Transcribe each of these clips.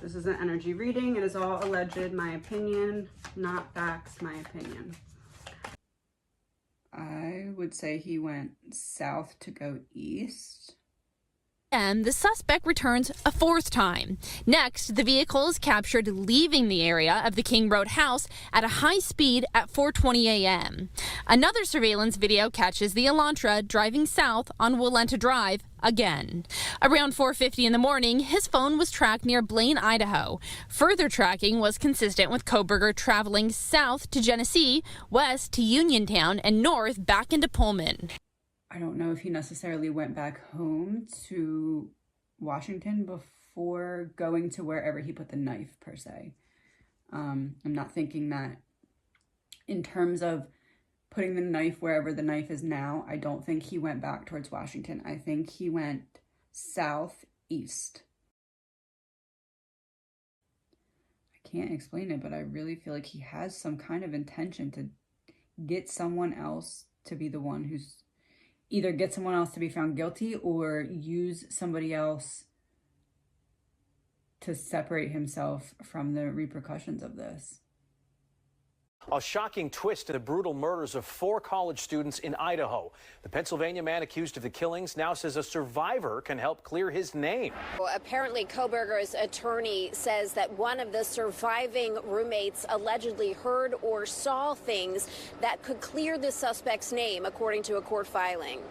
This is an energy reading. It is all alleged, my opinion, not facts, my opinion. I would say he went south to go east. And the suspect returns a fourth time. Next, the vehicle is captured leaving the area of the King Road house at a high speed at 4:20 a.m. Another surveillance video catches the Elantra driving south on Willenta Drive again. Around 4:50 in the morning, his phone was tracked near Blaine, Idaho. Further tracking was consistent with Kohberger traveling south to Genesee, west to Uniontown, and north back into Pullman. I don't know if he necessarily went back home to Washington before going to wherever he put the knife, per se. I'm not thinking that in terms of putting the knife wherever the knife is now. I don't think he went back towards Washington. I think he went southeast. I can't explain it, but I really feel like he has some kind of intention to get someone else to be the one who's either get someone else to be found guilty or use somebody else to separate himself from the repercussions of this. A shocking twist to the brutal murders of 4 college students in Idaho. The Pennsylvania man accused of the killings now says a survivor can help clear his name. Well, apparently, Kohberger's attorney says that one of the surviving roommates allegedly heard or saw things that could clear the suspect's name, according to a court filing.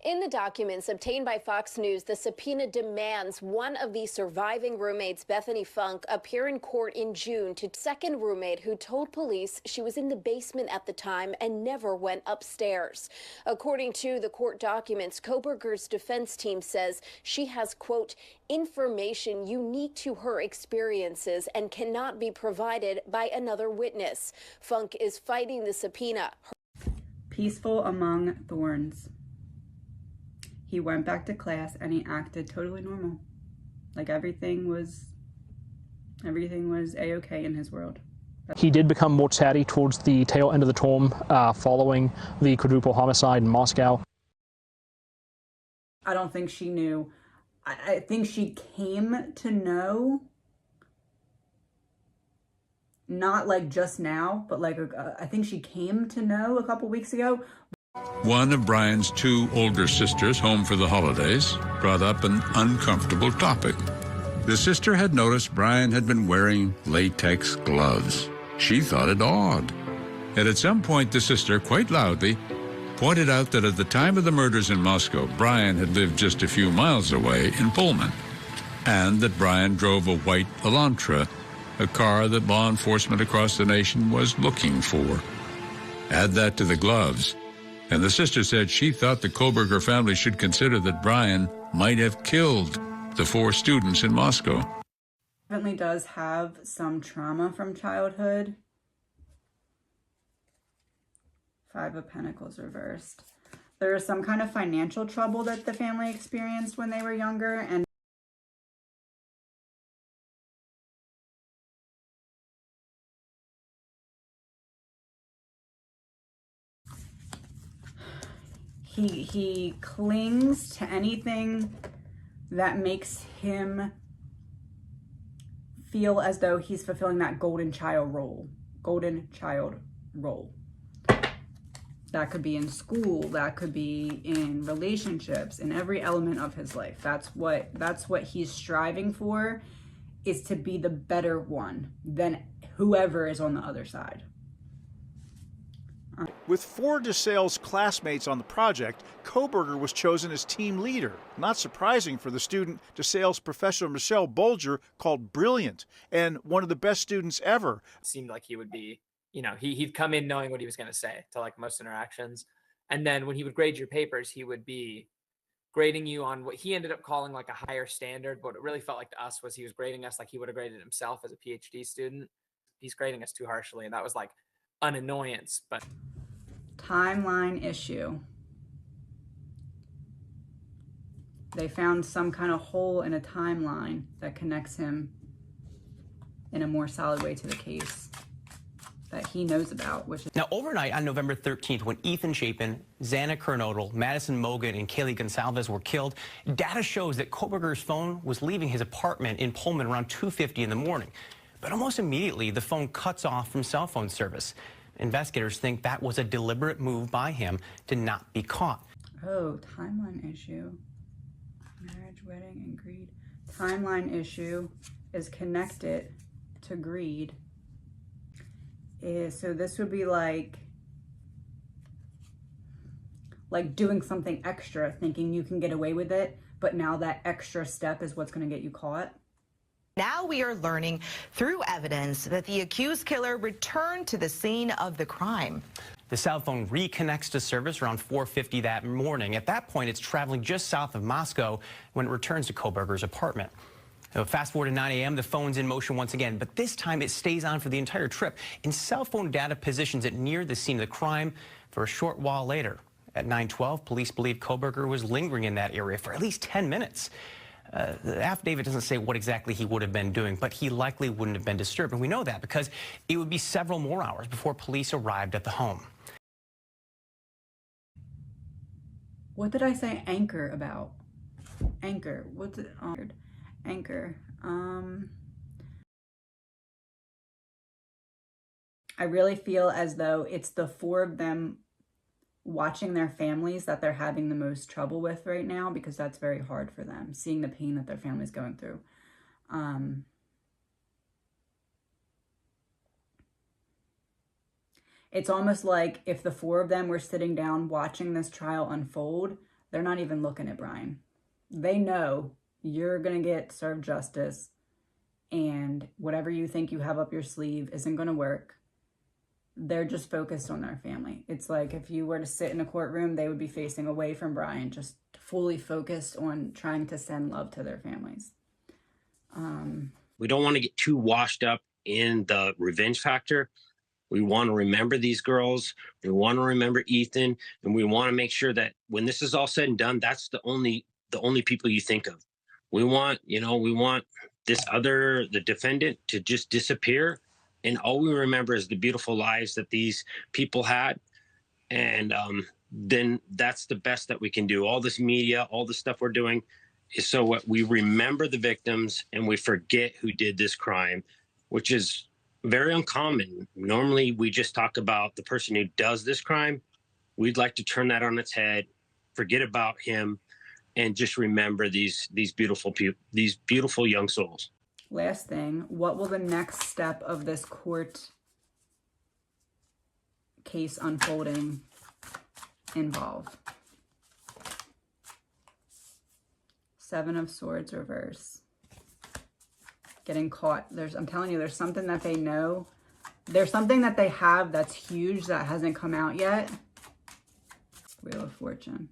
In the documents obtained by Fox News, the subpoena demands one of the surviving roommates, Bethany Funk, appear in court in June to second roommate who told police she was in the basement at the time and never went upstairs. According to the court documents, Kohberger's defense team says she has, quote, information unique to her experiences and cannot be provided by another witness. Funk is fighting the subpoena. Peaceful among thorns. He went back to class and he acted totally normal. Like everything was a-okay in his world. He did become more chatty towards the tail end of the term following the quadruple homicide in Moscow. I don't think she knew. I think she came to know, not like just now, but like I think she came to know a couple weeks ago. One of Brian's 2 older sisters, home for the holidays, brought up an uncomfortable topic. The sister had noticed Brian had been wearing latex gloves. She thought it odd. And at some point, the sister, quite loudly, pointed out that at the time of the murders in Moscow, Brian had lived just a few miles away in Pullman, and that Brian drove a white Elantra, a car that law enforcement across the nation was looking for. Add that to the gloves, and the sister said she thought the Kohberger family should consider that Brian might have killed the 4 students in Moscow. Definitely does have some trauma from childhood. 5 of Pentacles reversed. There is some kind of financial trouble that the family experienced when they were younger, and he clings to anything that makes him feel as though he's fulfilling that golden child role. That could be in school, that could be in relationships, in every element of his life. That's what he's striving for, is to be the better one than whoever is on the other side. With 4 DeSales classmates on the project, Kohberger was chosen as team leader. Not surprising for the student DeSales professor Michelle Bolger called brilliant and one of the best students ever. It seemed like he would be, you know, he'd come in knowing what he was going to say to like most interactions. And then when he would grade your papers, he would be grading you on what he ended up calling like a higher standard. But what it really felt like to us was he was grading us like he would have graded himself as a PhD student. He's grading us too harshly. And that was like an annoyance. But timeline issue. They found some kind of hole in a timeline that connects him in a more solid way to the case that he knows about, which is... Now, overnight on November 13th, when Ethan Chapin, Xana Kernodle, Madison Mogan, and Kaylee Gonsalves were killed, data shows that Kohberger's phone was leaving his apartment in Pullman around 2:50 in the morning. But almost immediately, the phone cuts off from cell phone service. Investigators think that was a deliberate move by him to not be caught. Oh, timeline issue. Marriage, wedding, and greed. Timeline issue is connected to greed. So this would be like doing something extra, thinking you can get away with it, but now that extra step is what's going to get you caught. Now we are learning through evidence that the accused killer returned to the scene of the crime. The cell phone reconnects to service around 4:50 that morning. At that point, it's traveling just south of Moscow when it returns to Kohberger's apartment. Now, fast forward to 9 a.m., the phone's in motion once again, but this time it stays on for the entire trip, and cell phone data positions it near the scene of the crime for a short while later. At 9:12, police believe Kohberger was lingering in that area for at least 10 minutes. The affidavit doesn't say what exactly he would have been doing, but he likely wouldn't have been disturbed, and we know that because it would be several more hours before police arrived at the home. What did I say anchor about? Anchor. What's it? Anchor. I really feel as though it's the four of them watching their families that they're having the most trouble with right now, because that's very hard for them, seeing the pain that their family's going through. It's almost like if the four of them were sitting down watching this trial unfold, they're not even looking at Brian. They know you're going to get served justice, and whatever you think you have up your sleeve isn't going to work. They're just focused on their family. It's like if you were to sit in a courtroom, they would be facing away from Brian, just fully focused on trying to send love to their families. We don't want to get too washed up in the revenge factor. We want to remember these girls. We want to remember Ethan, and we want to make sure that when this is all said and done, that's the only people you think of. We want the defendant to just disappear, and all we remember is the beautiful lives that these people had. And then that's the best that we can do. All this media, all the stuff we're doing is so what we remember the victims and we forget who did this crime, which is very uncommon. Normally, we just talk about the person who does this crime. We'd like to turn that on its head, forget about him, and just remember these beautiful people, these beautiful young souls. Last thing, what will the next step of this court case unfolding involve? Seven of Swords reverse. Getting caught. I'm telling you, there's something that they know. There's something that they have that's huge that hasn't come out yet. Wheel of Fortune.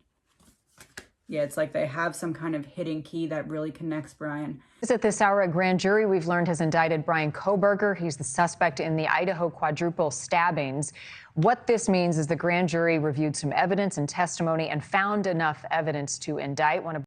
Yeah, it's like they have some kind of hidden key that really connects Brian. At this hour, a grand jury we've learned has indicted Brian Kohberger. He's the suspect in the Idaho quadruple stabbings. What this means is the grand jury reviewed some evidence and testimony and found enough evidence to indict one of